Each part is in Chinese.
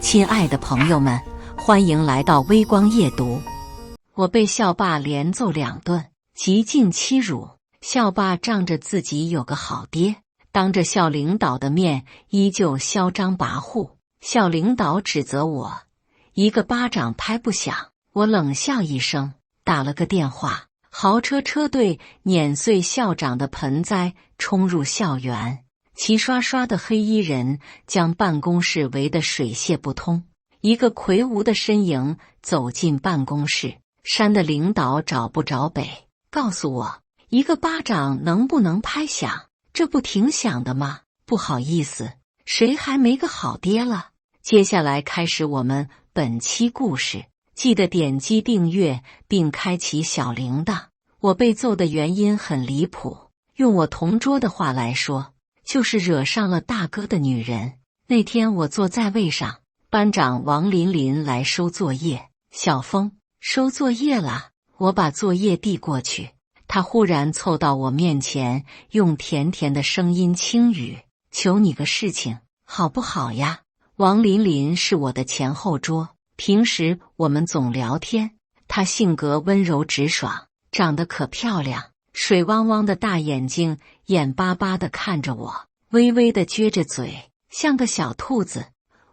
亲爱的朋友们，欢迎来到微光夜读。我被校霸连揍2顿，极尽欺辱。校霸仗着自己有个好爹，当着校领导的面依旧嚣张跋扈。校领导指责我，一个巴掌拍不响。我冷笑一声，打了个电话。豪车车队碾碎校长的盆栽，冲入校园。齐刷刷的黑衣人将办公室围得水泄不通。一个魁梧的身影走进办公室，山的领导找不着北，告诉我一个巴掌能不能拍响？这不挺响的吗？不好意思，谁还没个好爹了？接下来开始我们本期故事，记得点击订阅并开启小铃铛。我被揍的原因很离谱，用我同桌的话来说，就是惹上了大哥的女人。那天我坐在位上，班长王琳琳来收作业。小峰，收作业了。我把作业递过去，他忽然凑到我面前，用甜甜的声音轻语：“求你个事情，好不好呀？”王琳琳是我的前后桌，平时我们总聊天。她性格温柔直爽，长得可漂亮，水汪汪的大眼睛眼巴巴地看着我，微微地撅着嘴，像个小兔子。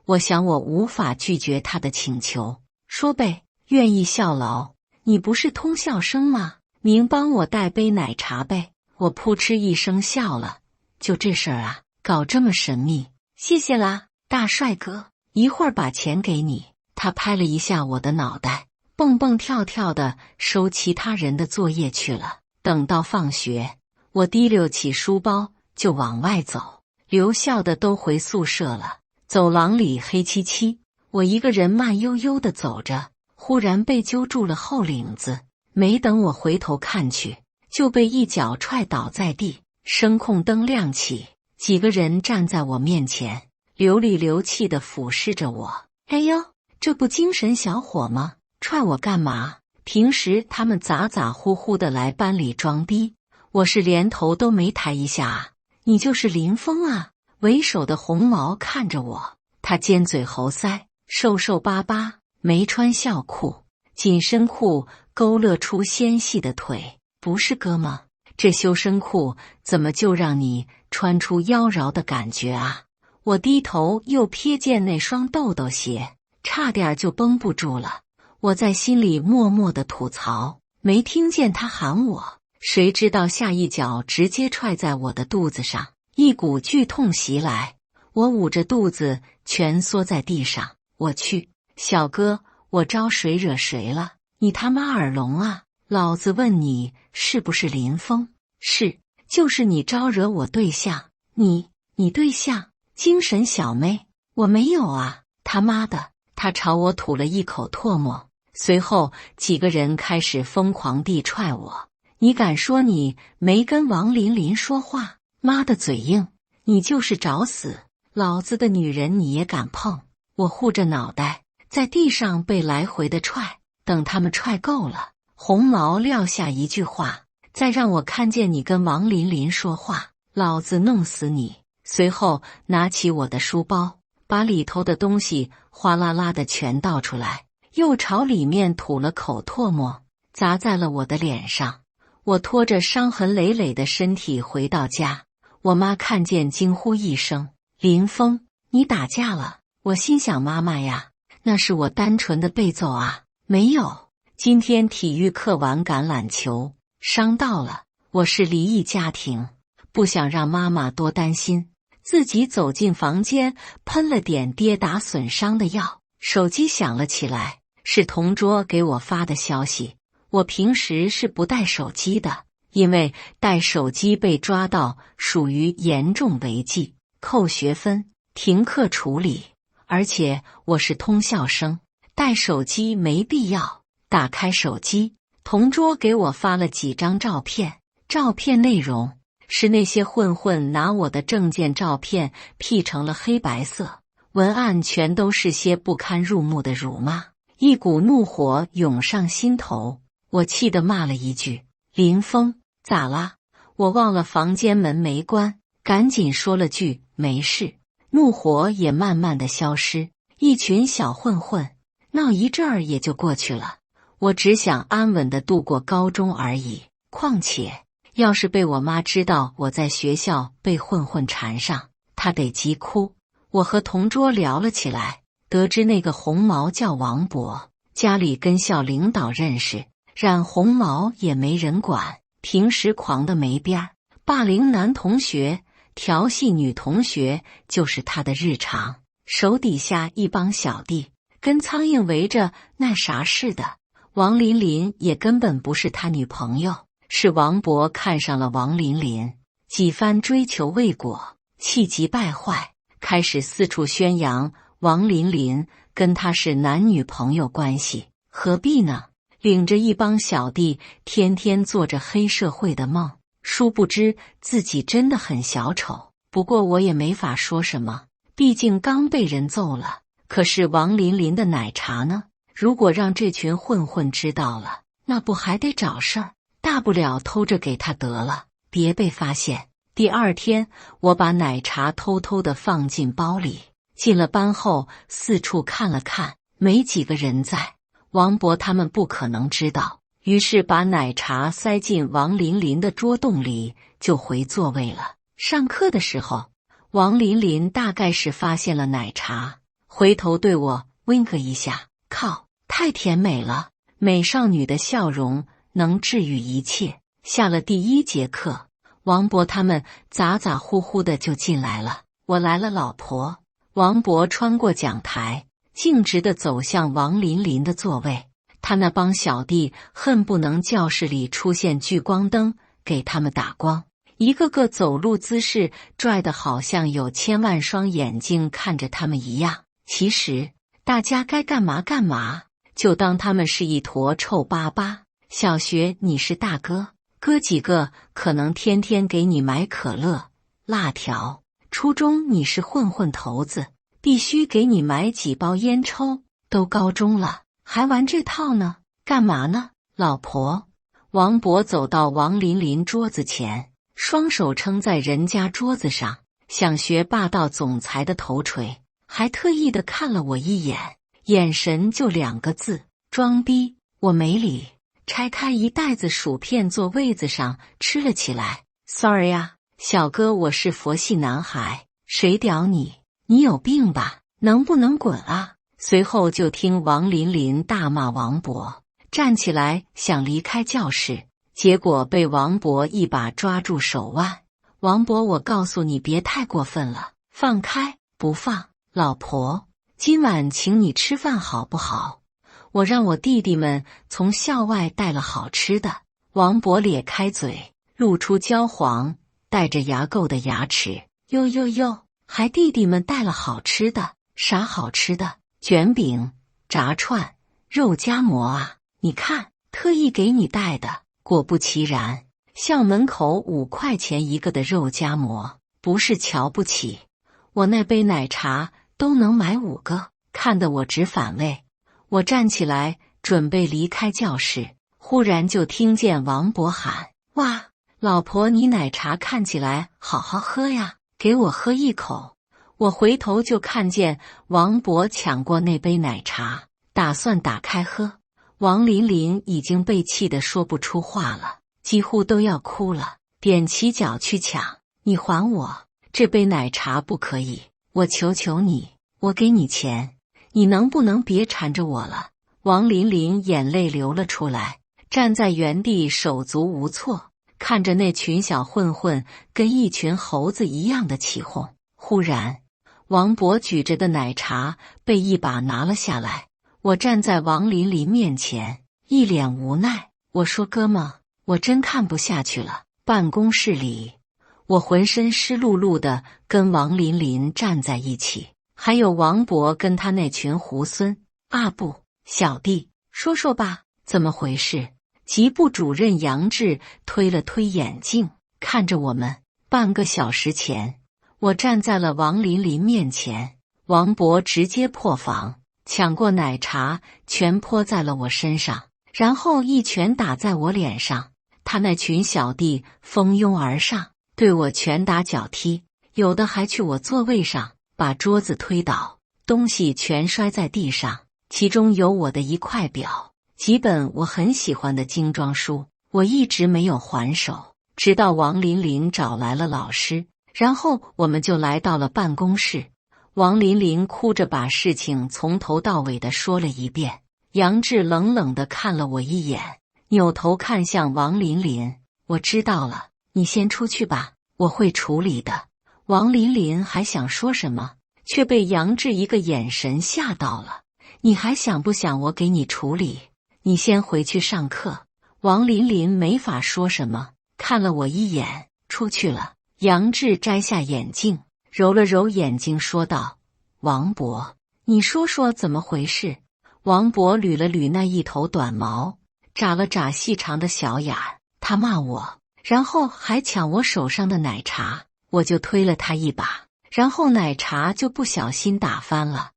我想我无法拒绝他的请求，说呗，愿意效劳。你不是通校生吗？明帮我带杯奶茶呗。我扑哧一声笑了，就这事儿啊，搞这么神秘。谢谢啦，大帅哥，一会儿把钱给你。他拍了一下我的脑袋，蹦蹦跳跳的收其他人的作业去了。等到放学，我提溜起书包就往外走，留校的都回宿舍了。走廊里黑漆漆，我一个人慢悠悠地走着，忽然被揪住了后领子。没等我回头看去，就被一脚踹倒在地。声控灯亮起，几个人站在我面前，流里流气地俯视着我。哎呦，这不精神小伙吗？踹我干嘛？平时他们咋咋呼呼的来班里装逼，我是连头都没抬一下啊。你就是林峰啊？为首的红毛看着我，他尖嘴猴腮，瘦瘦巴巴，没穿校裤，紧身裤勾勒出纤细的腿。不是哥吗？这修身裤怎么就让你穿出妖娆的感觉啊？我低头又瞥见那双豆豆鞋，差点就绷不住了。我在心里默默地吐槽，没听见他喊我，谁知道下一脚直接踹在我的肚子上，一股剧痛袭来，我捂着肚子蜷缩在地上。我去，小哥，我招谁惹谁了？你他妈耳聋啊！老子问你是不是林峰？是，就是你招惹我对象。你对象？精神小妹？我没有啊！他妈的！他朝我吐了一口唾沫，随后几个人开始疯狂地踹我。你敢说你没跟王琳琳说话？妈的嘴硬，你就是找死！老子的女人你也敢碰？我护着脑袋，在地上被来回的踹。等他们踹够了，红毛撂下一句话：再让我看见你跟王琳琳说话，老子弄死你！随后拿起我的书包，把里头的东西哗啦啦的全倒出来，又朝里面吐了口唾沫，砸在了我的脸上。我拖着伤痕累累的身体回到家，我妈看见惊呼一声：林峰，你打架了！我心想，妈妈呀，那是我单纯的被揍啊，没有，今天体育课玩橄榄球伤到了。我是离异家庭，不想让妈妈多担心，自己走进房间，喷了点跌打损伤的药。手机响了起来，是同桌给我发的消息。我平时是不带手机的，因为带手机被抓到属于严重违纪，扣学分，停课处理。而且我是通校生，带手机没必要。打开手机，同桌给我发了几张照片，照片内容是那些混混拿我的证件照片 P 成了黑白色，文案全都是些不堪入目的辱骂。一股怒火涌上心头，我气得骂了一句：林峰，咋啦？我忘了房间门没关，赶紧说了句没事。怒火也慢慢的消失，一群小混混，闹一阵儿也就过去了。我只想安稳地度过高中而已。况且，要是被我妈知道我在学校被混混缠上，她得急哭。我和同桌聊了起来，得知那个红毛叫王博，家里跟校领导认识，染红毛也没人管，平时狂得没边儿，霸凌男同学，调戏女同学就是他的日常。手底下一帮小弟跟苍蝇围着，那啥似的。王琳琳也根本不是他女朋友，是王博看上了王琳琳，几番追求未果，气急败坏，开始四处宣扬王琳琳跟他是男女朋友关系。何必呢？领着一帮小弟天天做着黑社会的梦，殊不知自己真的很小丑。不过我也没法说什么，毕竟刚被人揍了。可是王琳琳的奶茶呢？如果让这群混混知道了，那不还得找事儿？大不了偷着给他得了，别被发现。第二天，我把奶茶偷偷地放进包里，进了班后四处看了看，没几个人在。王博他们不可能知道，于是把奶茶塞进王琳琳的桌洞里，就回座位了。上课的时候，王琳琳大概是发现了奶茶，回头对我wink一下，靠！太甜美了，美少女的笑容能治愈一切。下了第一节课，王博他们咋咋呼呼的就进来了。我来了，老婆。王博穿过讲台，径直地走向王琳琳的座位。他那帮小弟恨不能教室里出现聚光灯，给他们打光。一个个走路姿势拽得好像有千万双眼睛看着他们一样。其实大家该干嘛干嘛，就当他们是一坨臭粑粑。小学你是大哥，哥几个可能天天给你买可乐、辣条；初中你是混混头子，必须给你买几包烟抽。都高中了，还玩这套呢？干嘛呢？老婆。王博走到王琳琳桌子前，双手撑在人家桌子上，想学霸道总裁的头锤，还特意的看了我一眼，眼神就2个字：装逼。我没理，拆开一袋子薯片坐位子上吃了起来。Sorry 啊，小哥，我是佛系男孩，谁屌你？你有病吧？能不能滚啊？随后就听王琳琳大骂王博，站起来想离开教室，结果被王博一把抓住手腕。王博，我告诉你别太过分了，放开。不放。老婆，今晚请你吃饭好不好？我让我弟弟们从校外带了好吃的。王博咧开嘴，露出焦黄带着牙垢的牙齿。哟，还弟弟们带了好吃的？啥好吃的？卷饼、炸串、肉夹馍啊！你看，特意给你带的。果不其然，校门口5块钱一个的肉夹馍，不是瞧不起，我那杯奶茶都能买5个，看得我直反胃。我站起来准备离开教室，忽然就听见王博喊：哇，老婆，你奶茶看起来好好喝呀，给我喝一口。我回头就看见王博抢过那杯奶茶，打算打开喝。王琳琳已经被气得说不出话了，几乎都要哭了，踮起脚去抢。你还我这杯奶茶不可以，我求求你，我给你钱，你能不能别缠着我了？王琳琳眼泪流了出来，站在原地手足无措，看着那群小混混跟一群猴子一样的起哄。忽然，王博举着的奶茶被一把拿了下来，我站在王琳琳面前，一脸无奈。我说哥们，我真看不下去了。办公室里，我浑身湿漉漉的跟王琳琳站在一起，还有王博跟他那群猢狲。啊不，小弟，说说吧，怎么回事？级部主任杨志推了推眼镜，看着我们。半个小时前，我站在了王琳琳面前，王博直接破防，抢过奶茶全泼在了我身上，然后一拳打在我脸上。他那群小弟蜂拥而上，对我拳打脚踢，有的还去我座位上把桌子推倒，东西全摔在地上，其中有我的一块表，几本我很喜欢的精装书，我一直没有还手，直到王琳琳找来了老师，然后我们就来到了办公室。王琳琳哭着把事情从头到尾的说了一遍。杨志冷冷地看了我一眼，扭头看向王琳琳，我知道了，你先出去吧，我会处理的。王琳琳还想说什么，却被杨志一个眼神吓到了。你还想不想我给你处理？你先回去上课。王琳琳没法说什么，看了我一眼，出去了。杨志摘下眼镜，揉了揉眼睛，说道：王博，你说说怎么回事？王博捋了捋那一头短毛，眨了眨细长的小眼儿。他骂我，然后还抢我手上的奶茶，我就推了他一把，然后奶茶就不小心打翻了。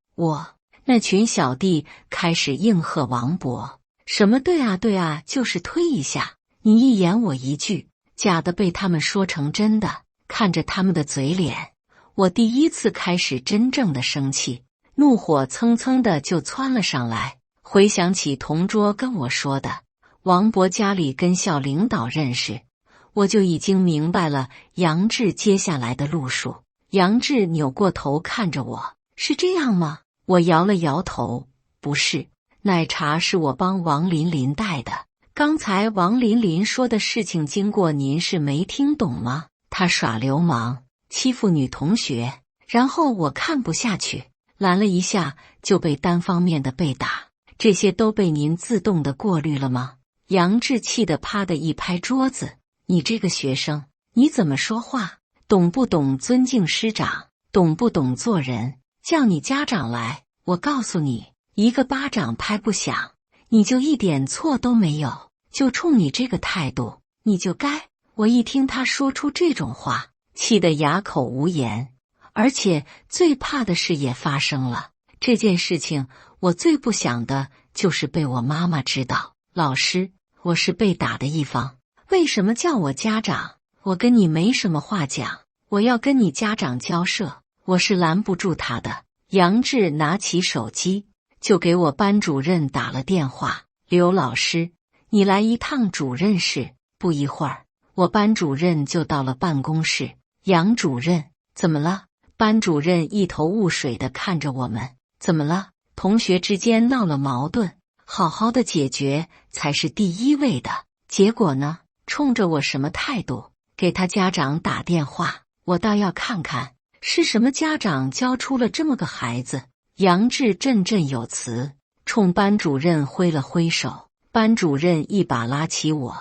那群小弟开始应和王博，什么对啊对啊，就是推一下，你一言我一句，假的被他们说成真的。看着他们的嘴脸，我第一次开始真正的生气，怒火蹭蹭的就窜了上来。回想起同桌跟我说的王博家里跟校领导认识，我就已经明白了杨志接下来的路数。杨志扭过头看着我，是这样吗？我摇了摇头，不是，奶茶是我帮王琳琳带的。刚才王琳琳说的事情经过您是没听懂吗？她耍流氓，欺负女同学，然后我看不下去，拦了一下就被单方面的被打，这些都被您自动的过滤了吗？杨志气得啪的一拍桌子，你这个学生，你怎么说话？懂不懂尊敬师长？懂不懂做人？叫你家长来，我告诉你，一个巴掌拍不响，你就一点错都没有，就冲你这个态度，你就该……我一听他说出这种话，气得哑口无言。而且最怕的事也发生了，这件事情我最不想的就是被我妈妈知道。老师，我是被打的一方，为什么叫我家长？我跟你没什么话讲，我要跟你家长交涉，我是拦不住他的。杨志拿起手机就给我班主任打了电话，刘老师，你来一趟主任室。不一会儿，我班主任就到了办公室。杨主任，怎么了？班主任一头雾水地看着我们，怎么了？同学之间闹了矛盾，好好的解决才是第一位的。结果呢？冲着我什么态度？给他家长打电话，我倒要看看是什么家长教出了这么个孩子。杨志振振有词，冲班主任挥了挥手。班主任一把拉起我，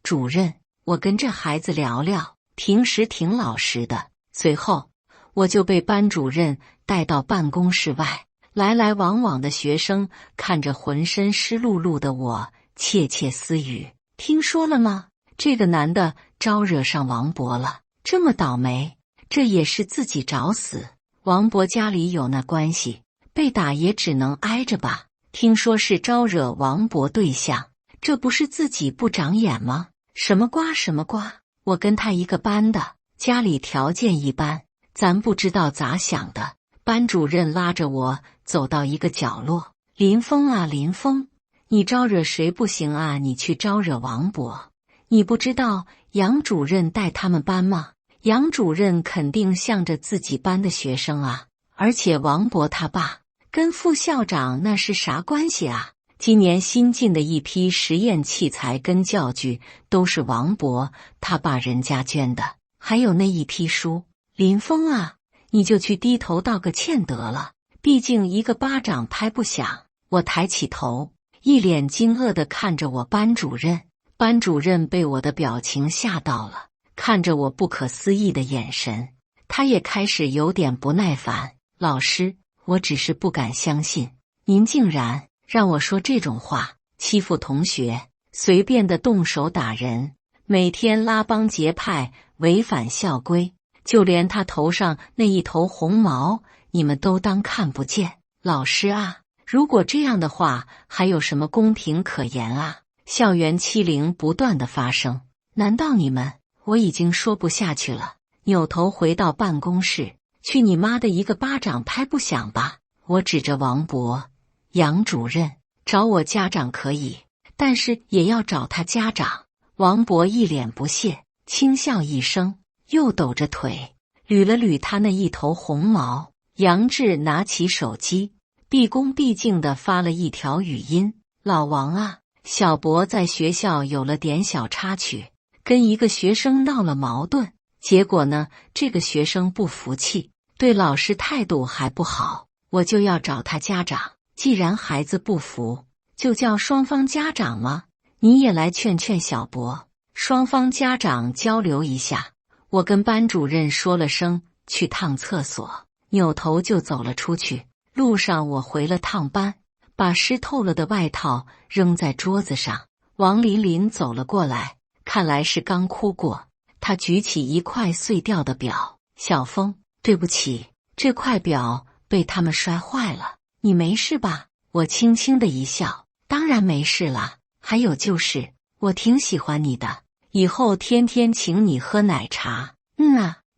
主任，我跟这孩子聊聊，平时挺老实的。随后我就被班主任带到办公室外，来来往往的学生看着浑身湿漉漉的我，窃窃私语。听说了吗？这个男的招惹上王博了，这么倒霉，这也是自己找死。王博家里有那关系，被打也只能挨着吧。听说是招惹王博对象，这不是自己不长眼吗？什么瓜什么瓜，我跟他一个班的，家里条件一般，咱不知道咋想的。班主任拉着我走到一个角落，林峰啊林峰，你招惹谁不行啊？你去招惹王博，你不知道杨主任带他们班吗？杨主任肯定向着自己班的学生啊，而且王博他爸跟副校长那是啥关系啊？今年新进的一批实验器材跟教具都是王博他爸人家捐的，还有那一批书。林峰啊，你就去低头道个歉得了，毕竟一个巴掌拍不响。我抬起头，一脸惊愕地看着我班主任。班主任被我的表情吓到了，看着我不可思议的眼神，他也开始有点不耐烦。老师，我只是不敢相信，您竟然让我说这种话，欺负同学，随便的动手打人，每天拉帮结派，违反校规，就连他头上那一头红毛，你们都当看不见。老师啊，如果这样的话，还有什么公平可言啊？校园欺凌不断的发生，难道你们……我已经说不下去了，扭头回到办公室，去你妈的一个巴掌拍不响吧！我指着王博，杨主任，找我家长可以，但是也要找他家长。王博一脸不屑，轻笑一声，又抖着腿捋了捋他那一头红毛。杨志拿起手机，毕恭毕敬地发了一条语音：老王啊，小博在学校有了点小插曲，跟一个学生闹了矛盾，结果呢，这个学生不服气，对老师态度还不好，我就要找他家长。既然孩子不服，就叫双方家长嘛，你也来劝劝小博，双方家长交流一下。我跟班主任说了声去趟厕所，扭头就走了出去。路上我回了趟班，把湿透了的外套扔在桌子上。王琳琳走了过来，看来是刚哭过。她举起一块碎掉的表，小峰，对不起，这块表被他们摔坏了，你没事吧？我轻轻的一笑，当然没事了。还有就是，我挺喜欢你的，以后天天请你喝奶茶。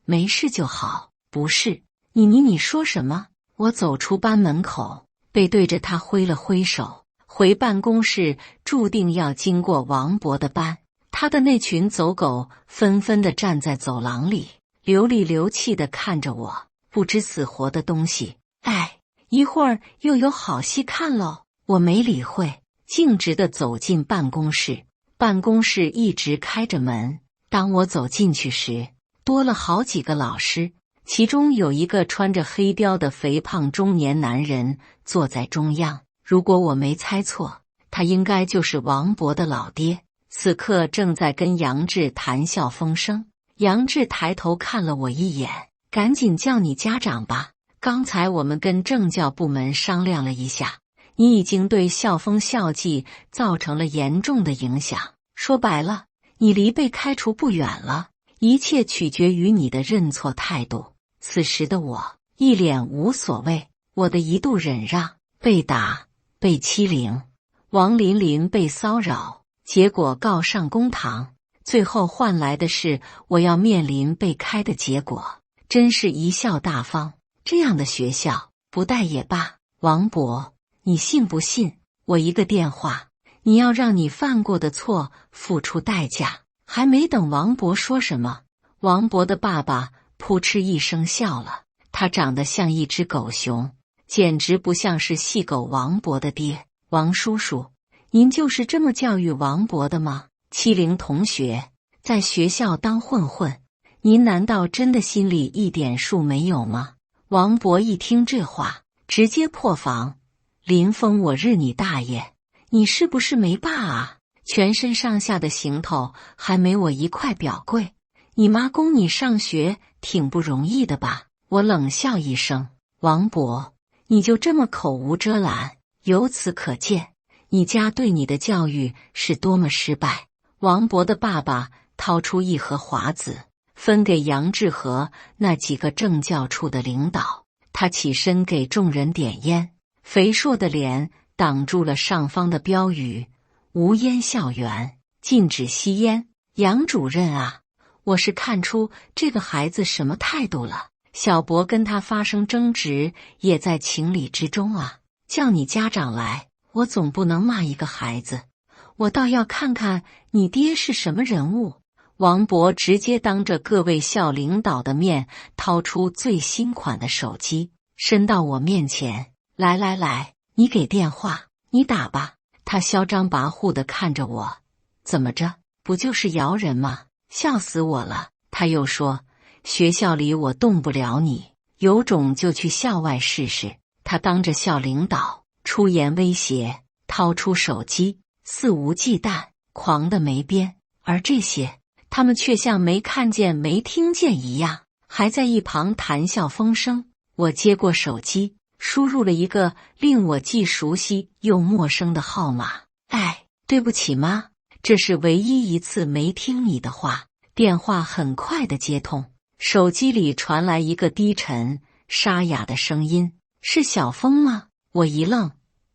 没事就好。不是，你说什么？我走出班门口，背对着他挥了挥手。回办公室注定要经过王博的班，他的那群走狗纷纷地站在走廊里，流里流气地看着我，不知死活的东西。一会儿又有好戏看喽。我没理会，径直地走进办公室。办公室一直开着门，当我走进去时，多了好几个老师，其中有一个穿着黑貂的肥胖中年男人坐在中央。如果我没猜错，他应该就是王博的老爹，此刻正在跟杨志谈笑风生。杨志抬头看了我一眼，赶紧叫你家长吧。刚才我们跟政教部门商量了一下，你已经对校风校纪造成了严重的影响。说白了，你离被开除不远了，一切取决于你的认错态度。此时的我一脸无所谓，我的一度忍让，被打，被欺凌，王琳琳被骚扰，结果告上公堂，最后换来的是我要面临被开的结果，真是贻笑大方。这样的学校不带也罢。王博，你信不信我一个电话，你要让你犯过的错付出代价？还没等王博说什么，王博的爸爸扑哧一声笑了。他长得像一只狗熊，简直不像是细狗王博的爹。王叔叔，您就是这么教育王博的吗？欺凌同学，在学校当混混，您难道真的心里一点数没有吗？王博一听这话，直接破防。林峰，我日你大爷！你是不是没爸啊？全身上下的行头还没我一块表贵，你妈供你上学挺不容易的吧？我冷笑一声，王博，你就这么口无遮拦？由此可见，你家对你的教育是多么失败。王博的爸爸掏出一盒华子，分给杨志和那几个政教处的领导。他起身给众人点烟，肥硕的脸挡住了上方的标语：无烟校园，禁止吸烟。杨主任啊，我是看出这个孩子什么态度了。小博跟他发生争执也在情理之中啊。叫你家长来，我总不能骂一个孩子，我倒要看看你爹是什么人物。王博直接当着各位校领导的面掏出最新款的手机，伸到我面前，来，你给电话，你打吧。他嚣张跋扈地看着我，怎么着，不就是摇人吗？笑死我了。他又说，学校里我动不了你，有种就去校外试试。他当着校领导出言威胁，掏出手机，肆无忌惮，狂得没边。而这些他们却像没看见没听见一样，还在一旁谈笑风生。我接过手机，输入了一个令我既熟悉又陌生的号码。对不起妈，这是唯一一次没听你的话。电话很快的接通，手机里传来一个低沉沙哑的声音：是小峰吗？我一愣，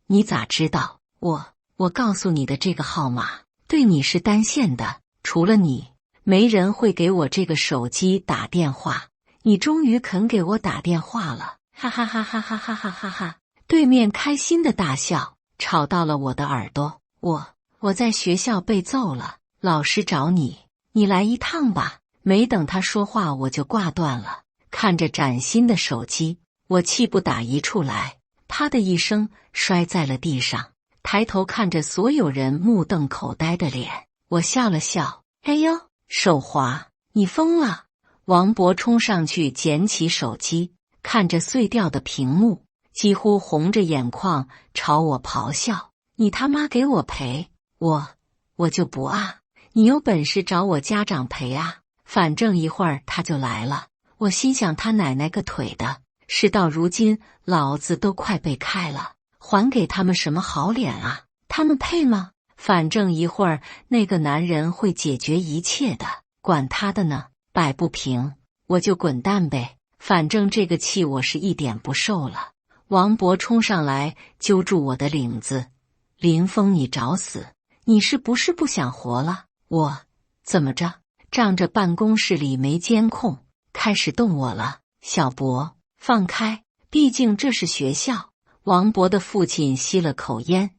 你咋知道？我告诉你的这个号码对你是单线的，除了你，没人会给我这个手机打电话。你终于肯给我打电话了，哈哈哈哈哈哈哈哈哈。对面开心的大笑，吵到了我的耳朵。我在学校被揍了，老师找你，你来一趟吧。没等他说话，我就挂断了。看着崭新的手机，我气不打一处来，啪的一声摔在了地上。抬头看着所有人目瞪口呆的脸，我笑了笑。哎呦，手滑，你疯了！王博冲上去捡起手机，看着碎掉的屏幕，几乎红着眼眶朝我咆哮：你他妈给我赔！我就不啊！你有本事找我家长赔啊！反正一会儿他就来了。我心想他奶奶个腿的，事到如今老子都快被开了，还给他们什么好脸啊？他们配吗？反正一会儿那个男人会解决一切的，管他的呢！摆不平我就滚蛋呗，反正这个气我是一点不受了。王博冲上来揪住我的领子：林峰，你找死！你是不是不想活了？我怎么着？仗着办公室里没监控，开始动我了。小博，放开，毕竟这是学校。王博的父亲吸了口烟：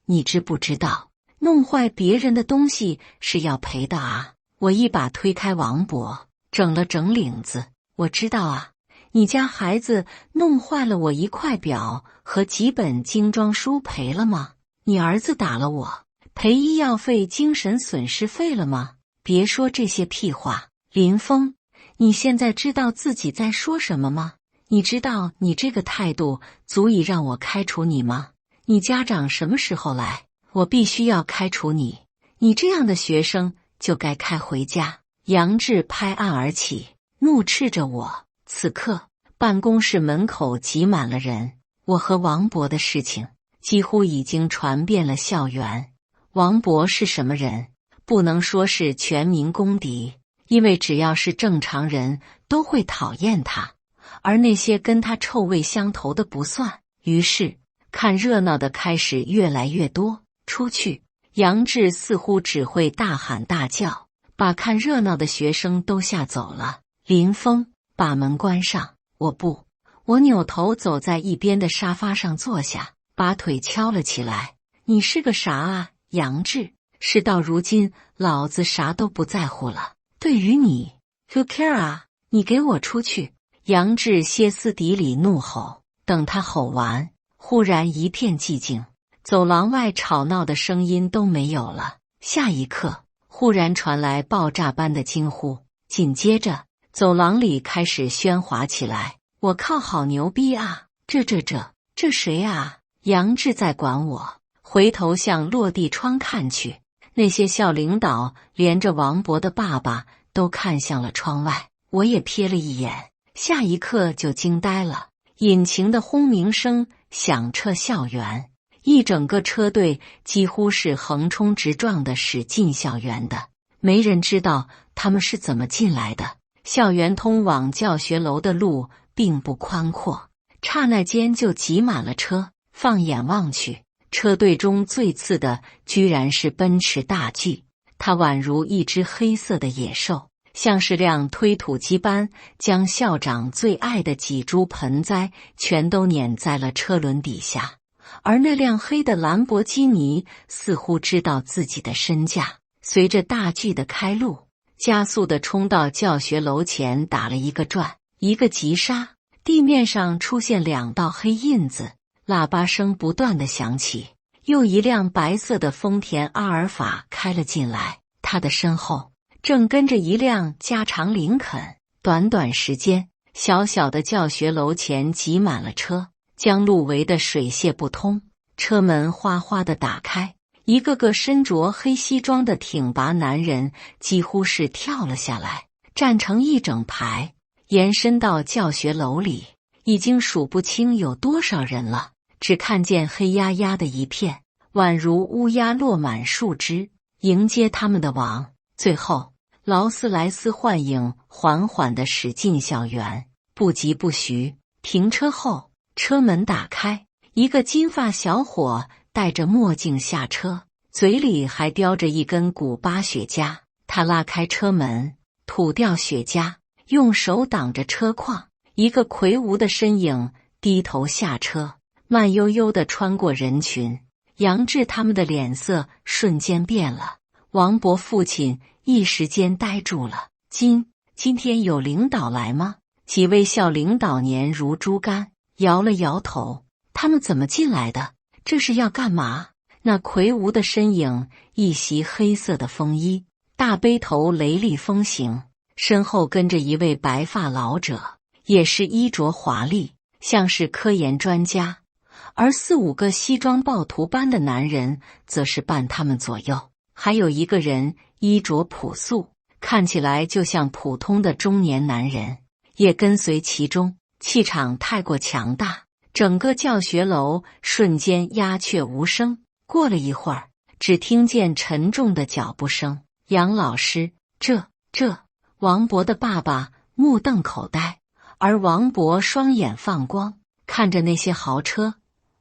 你知不知道，弄坏别人的东西是要赔的啊？我一把推开王博，整了整领子：我知道啊，你家孩子弄坏了我一块表和几本精装书赔了吗？你儿子打了我，赔医药费、精神损失费了吗？别说这些屁话，林峰，你现在知道自己在说什么吗？你知道你这个态度足以让我开除你吗？你家长什么时候来？我必须要开除你！你这样的学生就该开回家！杨志拍案而起，怒斥着我。此刻，办公室门口挤满了人。我和王博的事情几乎已经传遍了校园。王博是什么人？不能说是全民公敌，因为只要是正常人都会讨厌他，而那些跟他臭味相投的不算。于是，看热闹的开始越来越多。出去！杨志似乎只会大喊大叫，把看热闹的学生都吓走了。林峰，把门关上！我不，我扭头走在一边的沙发上坐下，把腿敲了起来。你是个啥啊，杨志？事到如今，老子啥都不在乎了。对于你 ，Who care 啊？你给我出去！杨志歇斯底里怒吼。等他吼完，忽然一片寂静，走廊外吵闹的声音都没有了。下一刻，忽然传来爆炸般的惊呼，紧接着，走廊里开始喧哗起来。我靠，好牛逼啊！这谁啊？杨志在管我。回头向落地窗看去。那些校领导连着王博的爸爸都看向了窗外，我也瞥了一眼，下一刻就惊呆了。引擎的轰鸣声响彻校园，一整个车队几乎是横冲直撞的驶进校园的，没人知道他们是怎么进来的。校园通往教学楼的路并不宽阔，刹那间就挤满了车。放眼望去，车队中最次的居然是奔驰大 G， 它宛如一只黑色的野兽，像是辆推土机般将校长最爱的几株盆栽全都碾在了车轮底下。而那辆黑的兰博基尼似乎知道自己的身价，随着大 G 的开路，加速地冲到教学楼前，打了一个转，一个急刹，地面上出现2道黑印子，喇叭声不断地响起。又一辆白色的丰田阿尔法开了进来，他的身后正跟着一辆加长林肯。短短时间，小小的教学楼前挤满了车，将路围得水泄不通。车门哗哗地打开，一个个身着黑西装的挺拔男人几乎是跳了下来，站成一整排，延伸到教学楼里，已经数不清有多少人了。只看见黑压压的一片，宛如乌鸦落满树枝，迎接他们的王。最后，劳斯莱斯幻影缓缓地驶进校园，不疾不徐。停车后，车门打开，一个金发小伙戴着墨镜下车，嘴里还叼着一根古巴雪茄。他拉开车门，吐掉雪茄，用手挡着车框，一个魁梧的身影低头下车，慢悠悠地穿过人群，杨志他们的脸色瞬间变了。王博父亲一时间呆住了。今天有领导来吗？几位校领导年如猪肝，摇了摇头。他们怎么进来的？这是要干嘛？那魁梧的身影，一袭黑色的风衣，大背头雷厉风行，身后跟着一位白发老者，也是衣着华丽，像是科研专家。而4、5个西装暴徒般的男人则是伴他们左右，还有一个人衣着朴素，看起来就像普通的中年男人，也跟随其中，气场太过强大，整个教学楼瞬间鸦雀无声。过了一会儿，只听见沉重的脚步声。杨老师，这……王博的爸爸目瞪口呆，而王博双眼放光，看着那些豪车。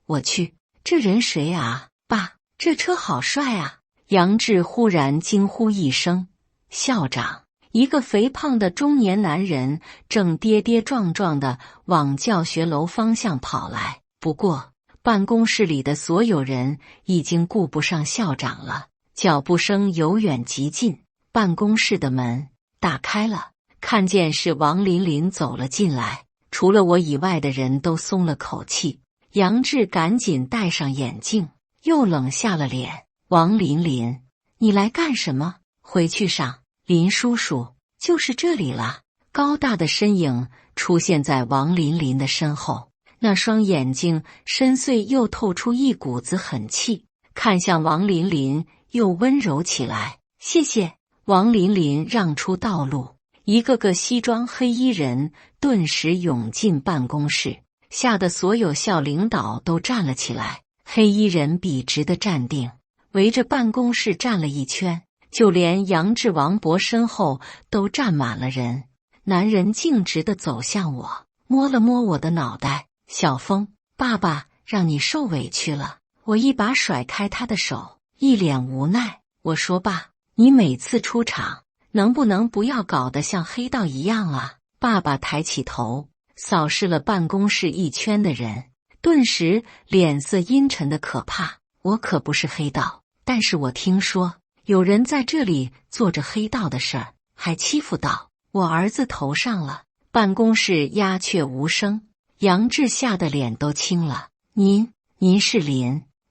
我去，这人谁啊？爸，这车好帅啊！杨志忽然惊呼一声。校长，一个肥胖的中年男人正跌跌撞撞地往教学楼方向跑来。不过办公室里的所有人已经顾不上校长了，脚步声由远及近，办公室的门打开了，看见是王琳琳走了进来，除了我以外的人都松了口气。杨志赶紧戴上眼镜，又冷下了脸。王琳琳，你来干什么？回去上。林叔叔，就是这里了。高大的身影出现在王琳琳的身后，那双眼睛深邃又透出一股子狠气，看向王琳琳又温柔起来。谢谢。王琳琳让出道路，一个个西装黑衣人顿时涌进办公室，吓得所有校领导都站了起来。黑衣人笔直地站定，围着办公室站了一圈，就连杨志、王博身后都站满了人。男人径直地走向我，摸了摸我的脑袋。小峰，爸爸让你受委屈了。我一把甩开他的手，一脸无奈。我说爸，你每次出场能不能不要搞得像黑道一样啊？爸爸抬起头，扫视了办公室一圈的人，顿时脸色阴沉的可怕。我可不是黑道，但是我听说有人在这里做着黑道的事儿，还欺负到我儿子头上了。办公室鸦雀无声，杨志吓得脸都青了。您是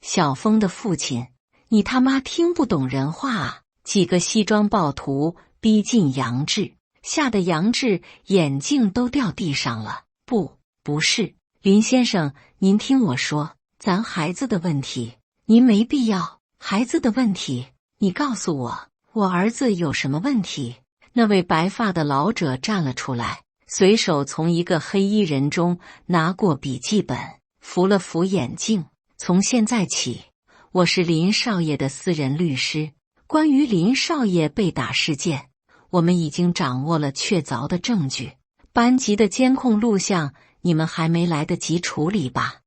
小峰的父亲，你他妈听不懂人话啊！几个西装暴徒逼近杨志，吓得杨志眼镜都掉地上了。不是，林先生，您听我说，咱孩子的问题，您没必要。孩子的问题，你告诉我，我儿子有什么问题？那位白发的老者站了出来，随手从一个黑衣人中拿过笔记本，扶了扶眼镜。从现在起，我是林少爷的私人律师。关于林少爷被打事件，我们已经掌握了确凿的证据。班级的监控录像你们还没来得及处理吧？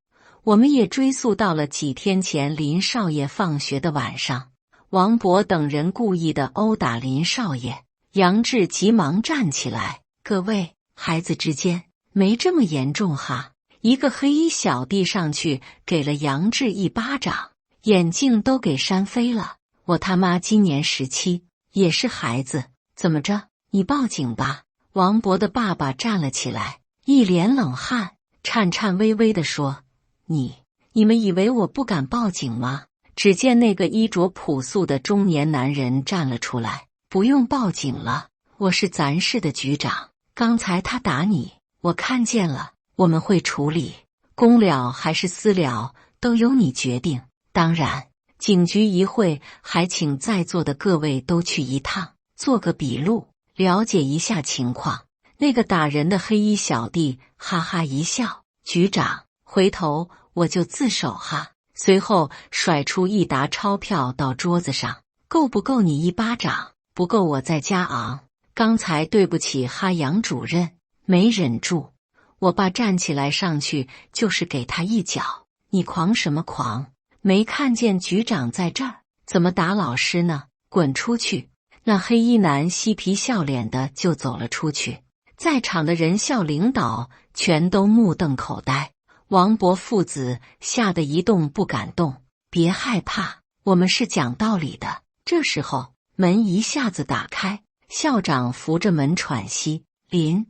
我们也追溯到了几天前林少爷放学的晚上，王博等人故意的殴打林少爷。杨志急忙站起来，各位，孩子之间没这么严重哈。一个黑衣小弟上去给了杨志一巴掌，眼镜都给扇飞了。我他妈今年17，也是孩子，怎么着？你报警吧。王博的爸爸站了起来，一脸冷汗，颤颤巍巍地说：你们以为我不敢报警吗？只见那个衣着朴素的中年男人站了出来，不用报警了，我是咱市的局长，刚才他打你，我看见了，我们会处理，公了还是私了都由你决定。当然，警局一会还请在座的各位都去一趟，做个笔录，了解一下情况。那个打人的黑衣小弟哈哈一笑，局长，回头我就自首哈。随后甩出一沓钞票到桌子上，够不够你一巴掌？不够我再加昂。刚才对不起哈杨主任，没忍住。我爸站起来上去就是给他一脚。你狂什么狂？没看见局长在这儿，怎么打老师呢？滚出去！那黑衣男嬉皮笑脸的就走了出去。在场的人校领导全都目瞪口呆。王伯父子吓得一动不敢动。别害怕，我们是讲道理的。这时候门一下子打开，校长扶着门喘息：“林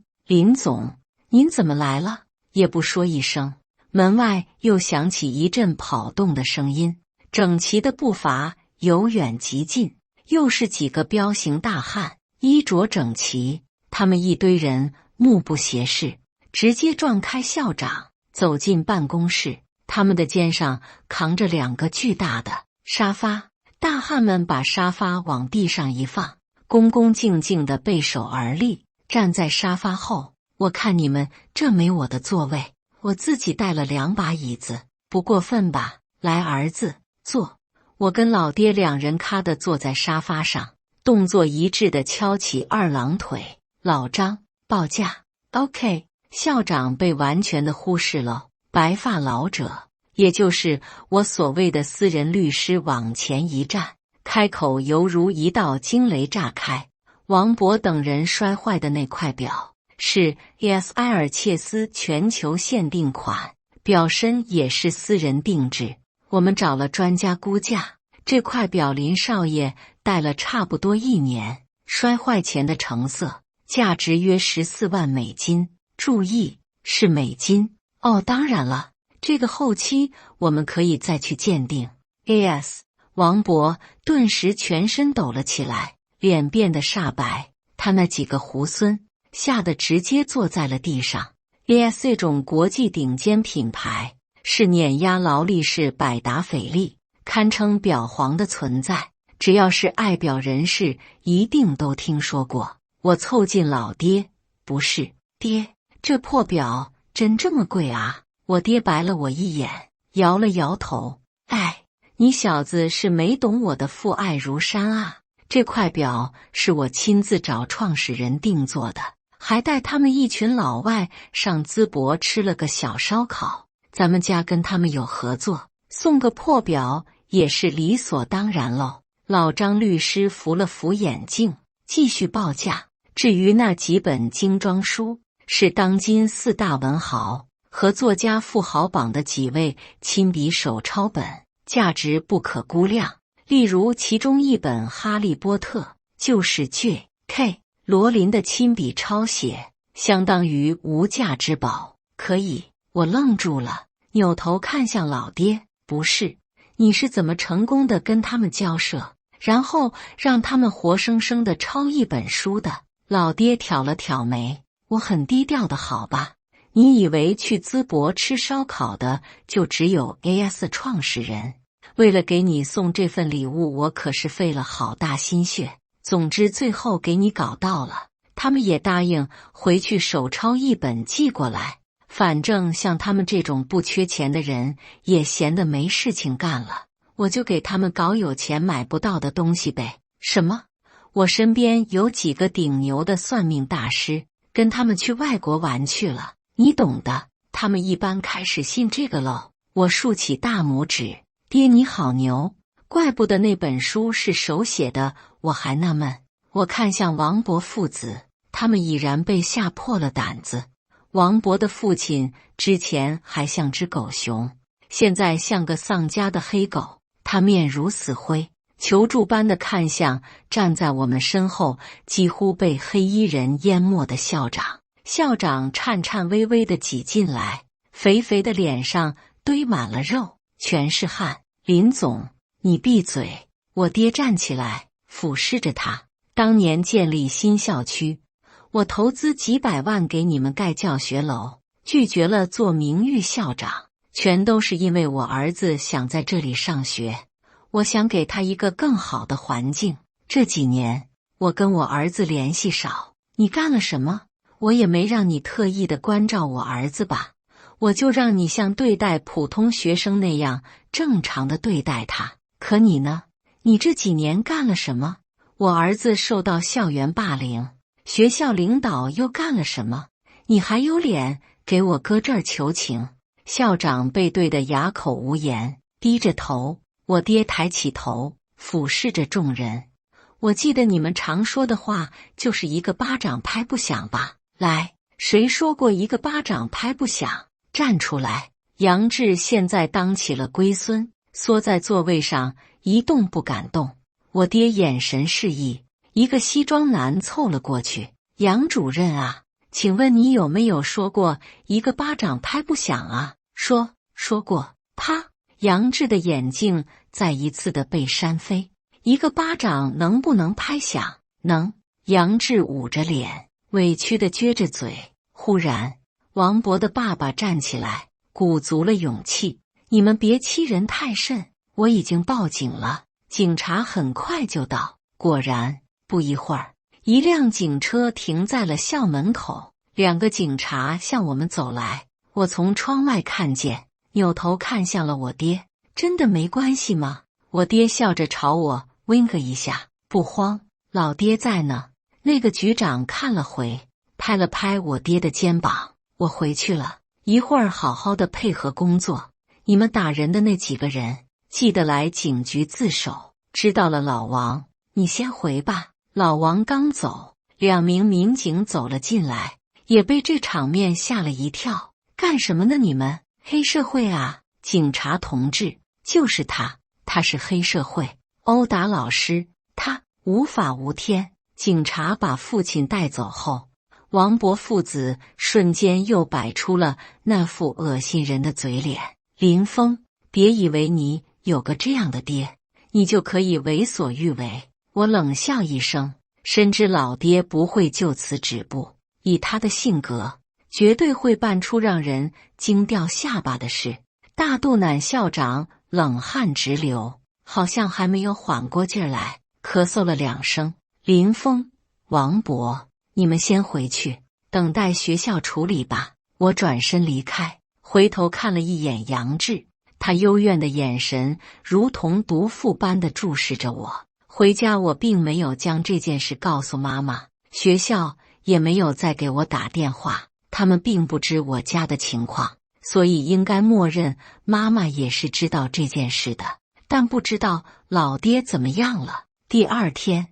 总，您怎么来了？”也不说一声，门外又响起一阵跑动的声音，整齐的步伐由远及近，又是几个彪形大汉，衣着整齐。他们一堆人目不斜视，直接撞开校长，走进办公室。他们的肩上扛着2个巨大的沙发，大汉们把沙发往地上一放，恭恭敬敬地背手而立，站在沙发后。我看你们这没我的座位，我自己带了2把椅子，不过分吧？来，儿子，坐。我跟老爹2人咔地坐在沙发上，动作一致地敲起2郎腿。老张，报价。OK。校长被完全的忽视了。白发老者，也就是我所谓的私人律师，往前一站，开口犹如一道惊雷炸开。王博等人摔坏的那块表是 ES 埃尔切斯全球限定款，表身也是私人定制。我们找了专家估价，这块表林少爷戴了差不多1年，摔坏前的成色，价值约14万美金。注意，是美金。哦，当然了，这个后期我们可以再去鉴定。AS 王博顿时全身抖了起来，脸变得煞白，他那几个猢狲吓得直接坐在了地上。AS 这种国际顶尖品牌是碾压劳力士、百达翡丽，堪称表皇的存在，只要是爱表人士一定都听说过。我凑近老爹：“不是，爹，这破表真这么贵啊？”我爹白了我一眼，摇了摇头：“哎，你小子是没懂我的父爱如山啊！这块表是我亲自找创始人定做的，还带他们一群老外上淄博吃了个小烧烤。咱们家跟他们有合作，送个破表也是理所当然喽。”老张律师扶了扶眼镜，继续报价。至于那几本精装书，是当今4大文豪和作家富豪榜的几位亲笔手抄本，价值不可估量。例如其中一本《哈利波特》就是 J.K. 罗琳的亲笔抄写，相当于无价之宝。可以，我愣住了，扭头看向老爹：“不是，你是怎么成功的跟他们交涉，然后让他们活生生的抄一本书的？”老爹挑了挑眉：“我很低调的好吧？你以为去淄博吃烧烤的就只有 AS 创始人？为了给你送这份礼物，我可是费了好大心血。总之最后给你搞到了，他们也答应回去手抄一本寄过来。反正像他们这种不缺钱的人也闲得没事情干了，我就给他们搞有钱买不到的东西呗。什么？我身边有几个顶牛的算命大师，跟他们去外国玩去了，你懂的。他们一般开始信这个喽。”我竖起大拇指：“爹你好牛，怪不得那本书是手写的。”我还纳闷，我看向王博父子，他们已然被吓破了胆子。王博的父亲之前还像只狗熊，现在像个丧家的黑狗，他面如死灰，求助般的看向站在我们身后几乎被黑衣人淹没的校长。校长颤颤巍巍地挤进来，肥肥的脸上堆满了肉，全是汗。“林总，你闭嘴！”我爹站起来，俯视着他：“当年建立新校区，我投资几百万给你们盖教学楼，拒绝了做名誉校长，全都是因为我儿子想在这里上学，我想给他一个更好的环境。这几年我跟我儿子联系少，你干了什么？我也没让你特意的关照我儿子吧，我就让你像对待普通学生那样正常的对待他。可你呢？你这几年干了什么？我儿子受到校园霸凌，学校领导又干了什么？你还有脸给我搁这儿求情？”校长被对得哑口无言，低着头。我爹抬起头，俯视着众人：“我记得你们常说的话就是一个巴掌拍不响吧？来，谁说过一个巴掌拍不响？站出来！”杨志现在当起了龟孙，缩在座位上一动不敢动。我爹眼神示意，一个西装男凑了过去：“杨主任啊，请问你有没有说过一个巴掌拍不响啊？”说过。啪！杨志的眼镜再一次的被扇飞。一个巴掌能不能拍响？能。杨志捂着脸，委屈的撅着嘴。忽然，王博的爸爸站起来，鼓足了勇气：“你们别欺人太甚，我已经报警了，警察很快就到。”果然，不一会儿，一辆警车停在了校门口，2个警察向我们走来。我从窗外看见，扭头看向了我爹：“真的没关系吗？”我爹笑着朝我wink一下：“不慌，老爹在呢。”那个局长看了回，拍了拍我爹的肩膀：“我回去了，一会儿好好的配合工作。你们打人的那几个人，记得来警局自首。”知道了，老王，你先回吧。老王刚走，2名民警走了进来，也被这场面吓了一跳。“干什么呢你们？黑社会啊！”“警察同志，就是他，他是黑社会，殴打老师，他无法无天。”警察把父亲带走后，王博父子瞬间又摆出了那副恶心人的嘴脸。“林峰，别以为你有个这样的爹，你就可以为所欲为。”我冷笑一声，深知老爹不会就此止步，以他的性格，绝对会办出让人惊掉下巴的事。大肚腩校长冷汗直流，好像还没有缓过劲儿来，咳嗽了2声。“林峰、王博，你们先回去，等待学校处理吧。”我转身离开，回头看了一眼杨志，他幽怨的眼神如同毒妇般的注视着我。回家我并没有将这件事告诉妈妈，学校也没有再给我打电话，他们并不知我家的情况，所以应该默认妈妈也是知道这件事的，但不知道老爹怎么样了。第2天，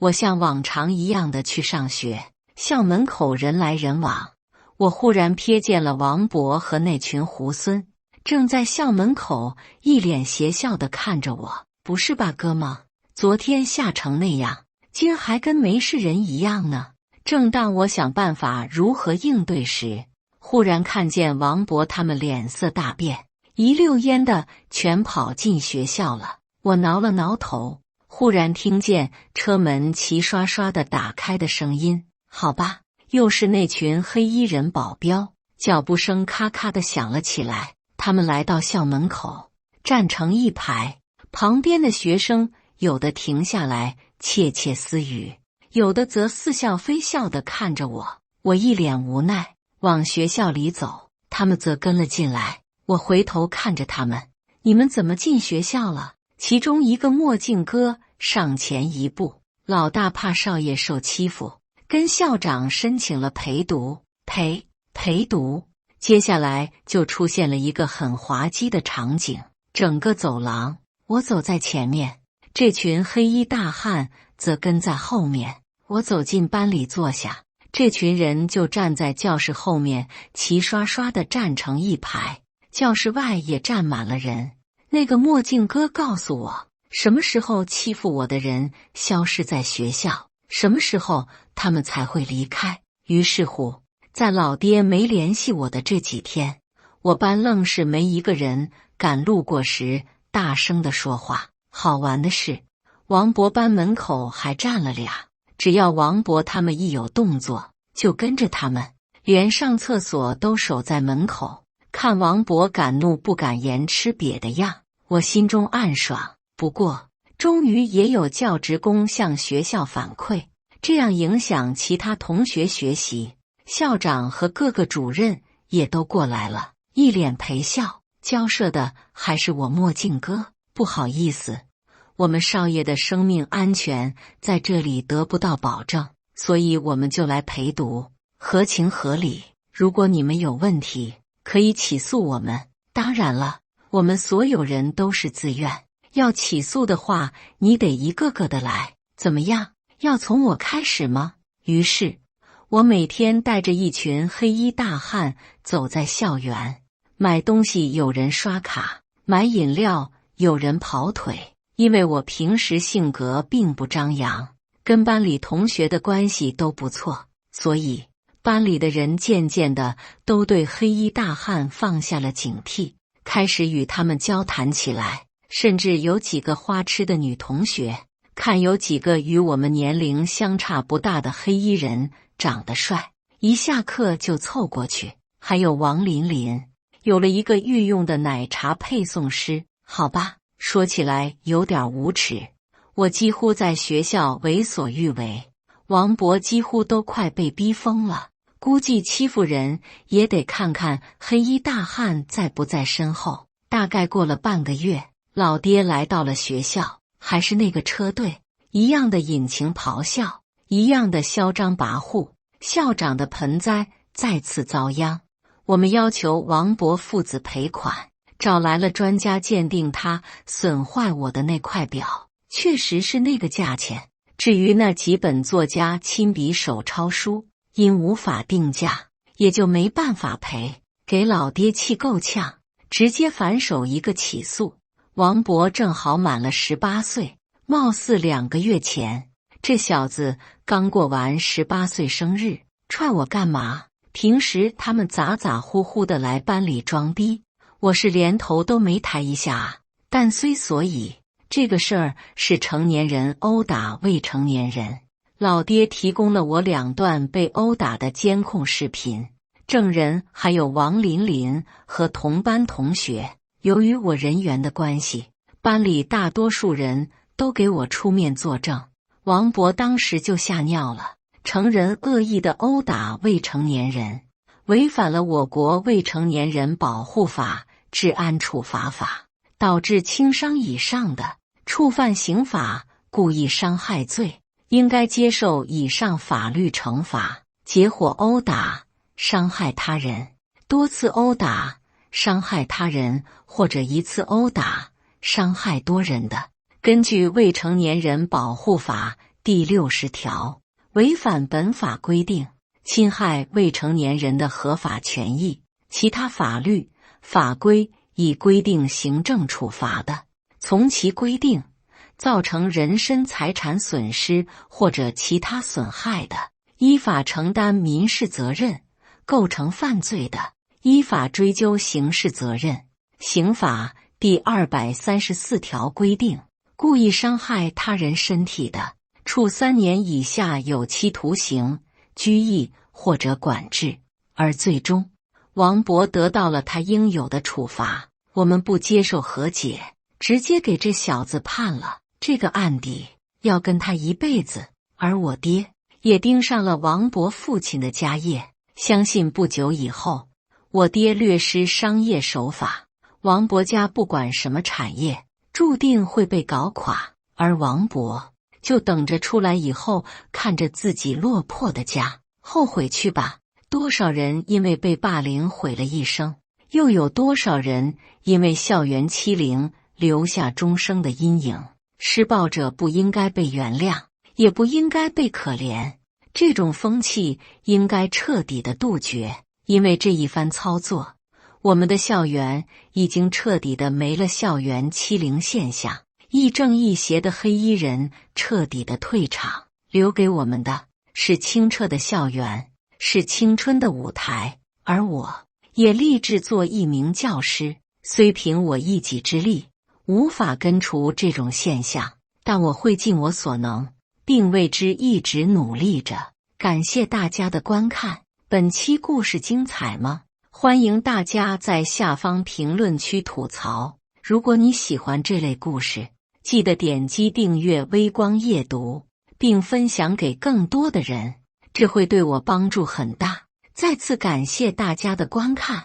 我像往常一样的去上学，校门口人来人往。我忽然瞥见了王博和那群猢狲，正在校门口一脸邪笑的看着我。“不是吧，哥吗？昨天吓成那样，今儿还跟没事人一样呢。”正当我想办法如何应对时，忽然看见王博他们脸色大变，一溜烟的全跑进学校了。我挠了挠头，忽然听见车门齐刷刷的打开的声音。好吧，又是那群黑衣人保镖。脚步声咔咔的响了起来，他们来到校门口，站成一排，旁边的学生有的停下来窃窃私语，有的则似笑非笑地看着我。我一脸无奈，往学校里走，他们则跟了进来。我回头看着他们：“你们怎么进学校了？”其中一个墨镜哥上前一步：“老大怕少爷受欺负，跟校长申请了陪读。”陪读。接下来就出现了一个很滑稽的场景，整个走廊，我走在前面，这群黑衣大汉则跟在后面。我走进班里坐下，这群人就站在教室后面，齐刷刷地站成一排。教室外也站满了人。那个墨镜哥告诉我，什么时候欺负我的人消失在学校，什么时候他们才会离开。于是乎，在老爹没联系我的这几天，我班愣是没一个人敢路过时大声地说话。好玩的是，王博班门口还站了俩，只要王博他们一有动作，就跟着他们，连上厕所都守在门口，看王博敢怒不敢言吃瘪的样，我心中暗爽。不过，终于也有教职工向学校反馈，这样影响其他同学学习。校长和各个主任也都过来了，一脸陪笑。交涉的还是我墨镜哥。不好意思，我们少爷的生命安全在这里得不到保证，所以我们就来陪读，合情合理。如果你们有问题，可以起诉我们。当然了，我们所有人都是自愿，要起诉的话，你得一个个的来。怎么样？要从我开始吗？于是，我每天带着一群黑衣大汉走在校园，买东西有人刷卡，买饮料有人跑腿。因为我平时性格并不张扬，跟班里同学的关系都不错，所以班里的人渐渐的都对黑衣大汉放下了警惕，开始与他们交谈起来。甚至有几个花痴的女同学，看有几个与我们年龄相差不大的黑衣人长得帅，一下课就凑过去。还有王琳琳，有了一个御用的奶茶配送师。好吧，说起来有点无耻，我几乎在学校为所欲为，王博几乎都快被逼疯了。估计欺负人也得看看黑衣大汉在不在身后。大概过了半个月，老爹来到了学校，还是那个车队，一样的引擎咆哮，一样的嚣张跋扈。校长的盆栽再次遭殃，我们要求王博父子赔款，找来了专家鉴定他损坏我的那块表，确实是那个价钱。至于那几本作家亲笔手抄书，因无法定价，也就没办法赔，给老爹气够呛，直接反手一个起诉。王博正好满了18岁，貌似2个月前，这小子刚过完18岁生日，踹我干嘛？平时他们咋咋呼呼的来班里装逼，我是连头都没抬一下啊。但虽所以，这个事儿是成年人殴打未成年人。老爹提供了我2段被殴打的监控视频，证人还有王琳琳和同班同学。由于我人缘的关系，班里大多数人都给我出面作证。王博当时就吓尿了，成人恶意的殴打未成年人，违反了我国未成年人保护法、治安处罚法，导致轻伤以上的，触犯刑法故意伤害罪，应该接受以上法律惩罚。结伙殴打、伤害他人、多次殴打、伤害他人或者一次殴打、伤害多人的，根据《未成年人保护法》第60条，违反本法规定，侵害未成年人的合法权益，其他法律法规已规定行政处罚的，从其规定造成人身财产损失或者其他损害的，依法承担民事责任；构成犯罪的，依法追究刑事责任。刑法第234条规定，故意伤害他人身体的，处3年以下有期徒刑、拘役或者管制。而最终，王博得到了他应有的处罚。我们不接受和解，直接给这小子判了这个案底，要跟他一辈子。而我爹也盯上了王博父亲的家业，相信不久以后，我爹略施商业手法，王博家不管什么产业，注定会被搞垮，而王博就等着出来以后看着自己落魄的家后悔去吧。多少人因为被霸凌毁了一生，又有多少人因为校园欺凌留下终生的阴影。施暴者不应该被原谅，也不应该被可怜，这种风气应该彻底的杜绝。因为这一番操作，我们的校园已经彻底的没了校园欺凌现象，亦正亦邪的黑衣人彻底的退场，留给我们的是清澈的校园，是青春的舞台。而我也立志做一名教师，虽凭我一己之力无法根除这种现象，但我会尽我所能，并为之一直努力着。感谢大家的观看。本期故事精彩吗？欢迎大家在下方评论区吐槽。如果你喜欢这类故事，记得点击订阅微光夜读，并分享给更多的人，这会对我帮助很大。再次感谢大家的观看。